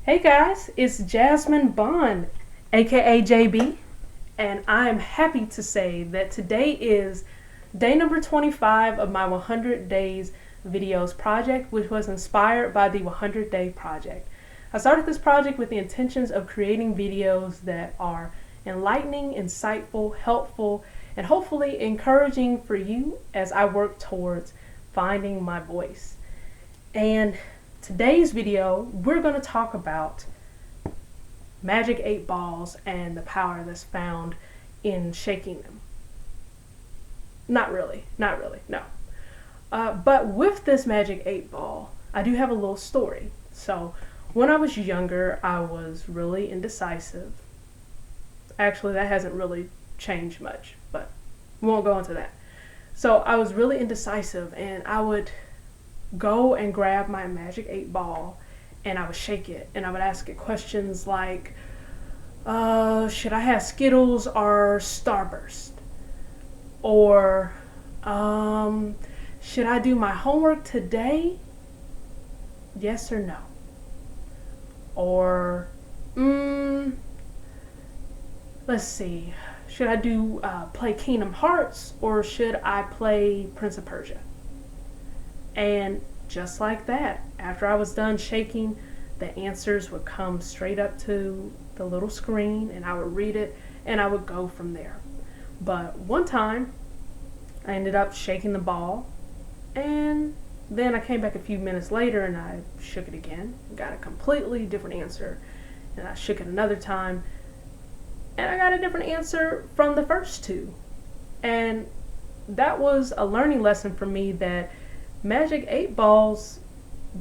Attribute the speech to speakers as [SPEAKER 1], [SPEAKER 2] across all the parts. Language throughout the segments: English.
[SPEAKER 1] Hey guys, it's Jasmine Bond, aka JB, and I am happy to say that today is day number 25 of my 100 Days Videos project, which was inspired by the 100 Day Project. I started this project with the intentions of creating videos that are enlightening, insightful, helpful, and hopefully encouraging for you as I work towards finding my voice. And today's video, we're going to talk about magic 8 balls and the power that's found in shaking them. Not really, no. But with this magic 8 ball, I do have a little story. So, when I was younger, I was really indecisive. Actually, that hasn't really changed much, but we won't go into that. So, I was really indecisive, and I would go and grab my magic 8 ball and I would shake it and I would ask it questions like, should I have Skittles or Starburst? Or, should I do my homework today? Yes or no? Or, let's see, should I do play Kingdom Hearts or should I play Prince of Persia? And just like that, after I was done shaking, the answers would come straight up to the little screen and I would read it and I would go from there. But one time, I ended up shaking the ball and then I came back a few minutes later and I shook it again and got a completely different answer. And I shook it another time and I got a different answer from the first two. And that was a learning lesson for me that magic 8 balls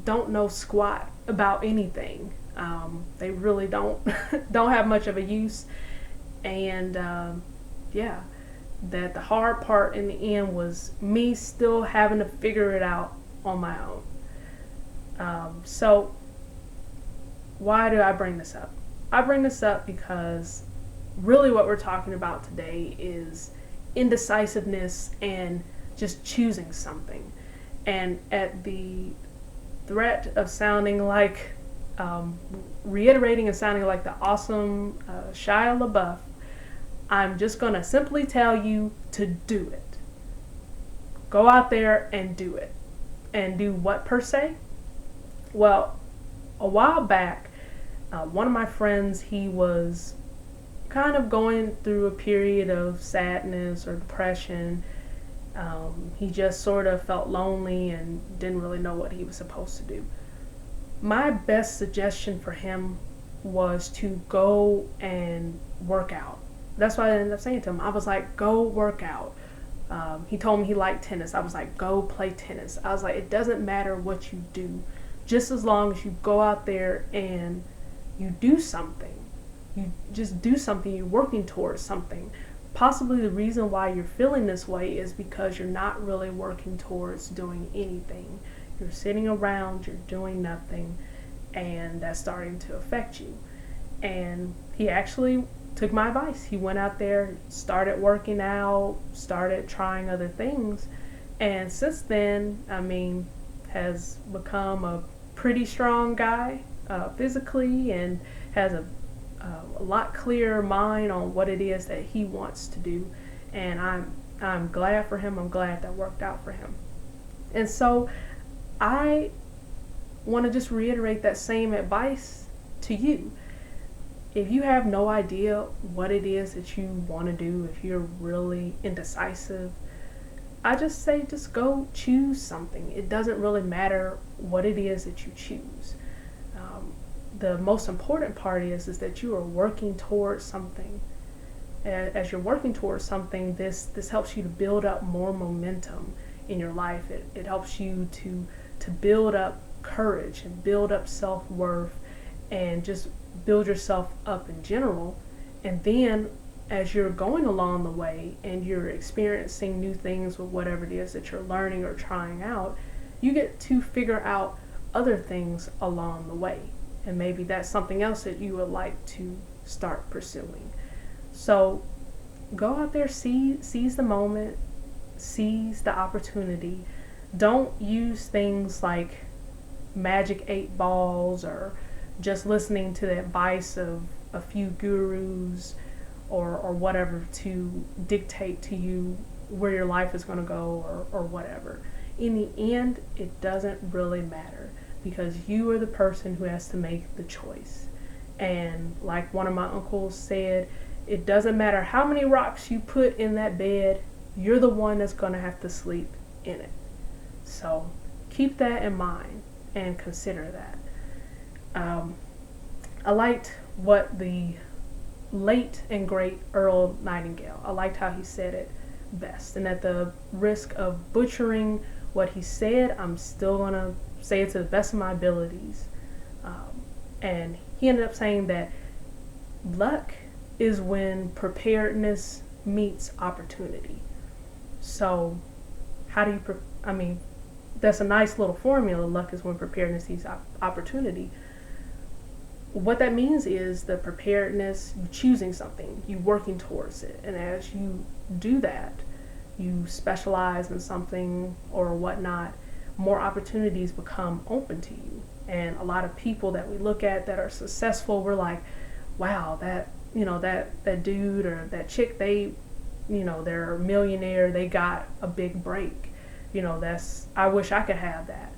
[SPEAKER 1] don't know squat about anything. They really don't don't have much of a use, and yeah, that the hard part in the end was me still having to figure it out on my own. So why do I bring this up? I bring this up because really what we're talking about today is indecisiveness and just choosing something. And at the threat of sounding like, reiterating and sounding like the awesome Shia LaBeouf, I'm just going to simply tell you to do it. Go out there and do it. And do what per se? Well, a while back, one of my friends, he was kind of going through a period of sadness or depression. He just sort of felt lonely and didn't really know what he was supposed to do. My best suggestion for him was to go and work out. That's what I ended up saying to him. I was like, go work out. He told me he liked tennis. I was like, go play tennis. I was like, it doesn't matter what you do, just as long as you go out there and you do something. You just do something, you're working towards something. Possibly the reason why you're feeling this way is because you're not really working towards doing anything. You're sitting around, you're doing nothing, and that's starting to affect you. And he actually took my advice. He went out there, started working out, started trying other things, and since then, has become a pretty strong guy physically and has a lot clearer mind on what it is that he wants to do, and I'm glad for him. I'm glad that worked out for him. And so I want to just reiterate that same advice to you. If you have no idea what it is that you want to do, if you're really indecisive, I just say just go choose something. It doesn't really matter what it is that you choose. The most important part is that you are working towards something. As you're working towards something, this helps you to build up more momentum in your life. It helps you to build up courage and build up self-worth and just build yourself up in general. And then as you're going along the way and you're experiencing new things with whatever it is that you're learning or trying out, you get to figure out other things along the way. And maybe that's something else that you would like to start pursuing. So go out there, seize the moment, seize the opportunity. Don't use things like magic 8 balls or just listening to the advice of a few gurus or whatever to dictate to you where your life is going to go or whatever. In the end, it doesn't really matter because you are the person who has to make the choice. And like one of my uncles said, it doesn't matter how many rocks you put in that bed, you're the one that's going to have to sleep in it. So keep that in mind and consider that. I liked what the late and great Earl Nightingale, I liked how he said it best. And at the risk of butchering what he said, I'm still going to say it to the best of my abilities. And he ended up saying that luck is when preparedness meets opportunity. So how do you, that's a nice little formula. Luck is when preparedness meets opportunity. What that means is the preparedness, you choosing something, you working towards it. And as you do that, you specialize in something or whatnot, more opportunities become open to you. And a lot of people that we look at that are successful, we're like, wow, that dude or that chick, they're a millionaire, they got a big break. I wish I could have that.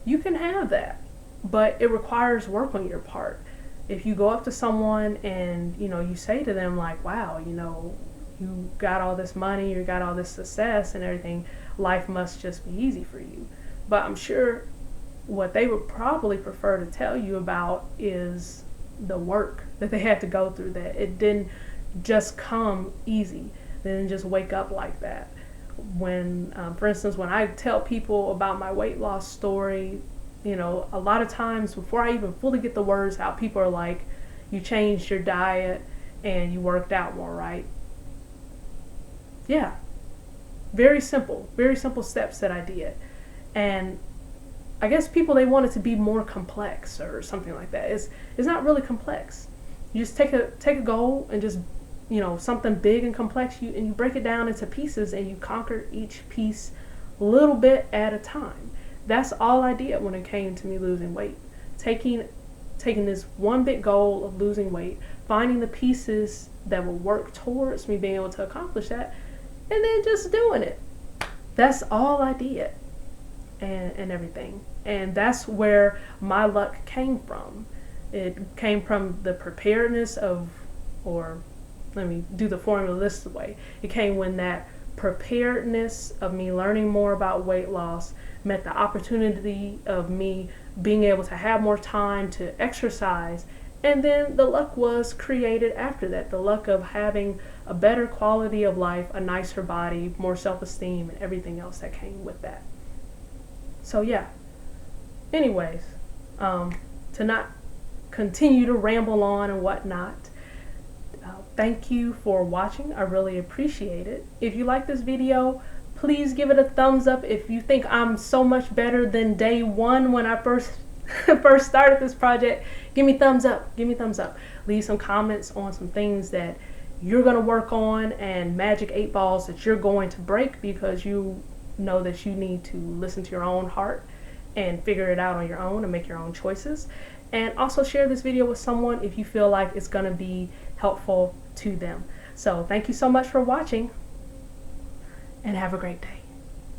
[SPEAKER 1] You can have that, but it requires work on your part. If you go up to someone and, you say to them like, wow, you got all this money, you got all this success and everything, life must just be easy for you. But I'm sure what they would probably prefer to tell you about is the work that they had to go through, that it didn't just come easy. They didn't just wake up like that. When, for instance, when I tell people about my weight loss story, a lot of times before I even fully get the words out, people are like, you changed your diet and you worked out more, right? Yeah. Very simple steps that I did. And I guess people, they want it to be more complex or something like that. It's not really complex. You just take a goal and just, something big and complex, and you break it down into pieces and you conquer each piece a little bit at a time. That's all I did when it came to me losing weight. Taking this one big goal of losing weight, finding the pieces that will work towards me being able to accomplish that, and then just doing it. That's all I did. And everything. And that's where my luck came from. It came from the preparedness or let me do the formula this way. It came when that preparedness of me learning more about weight loss met the opportunity of me being able to have more time to exercise. And then the luck was created after that. The luck of having a better quality of life, a nicer body, more self-esteem, and everything else that came with that. So yeah, anyways, to not continue to ramble on and whatnot, thank you for watching. I really appreciate it. If you like this video, please give it a thumbs up. If you think I'm so much better than day one when I first started this project, give me thumbs up. Leave some comments on some things that you're going to work on and magic 8 balls that you're going to break, because you know that you need to listen to your own heart and figure it out on your own and make your own choices. And also share this video with someone if you feel like it's going to be helpful to them. So thank you so much for watching, and have a great day.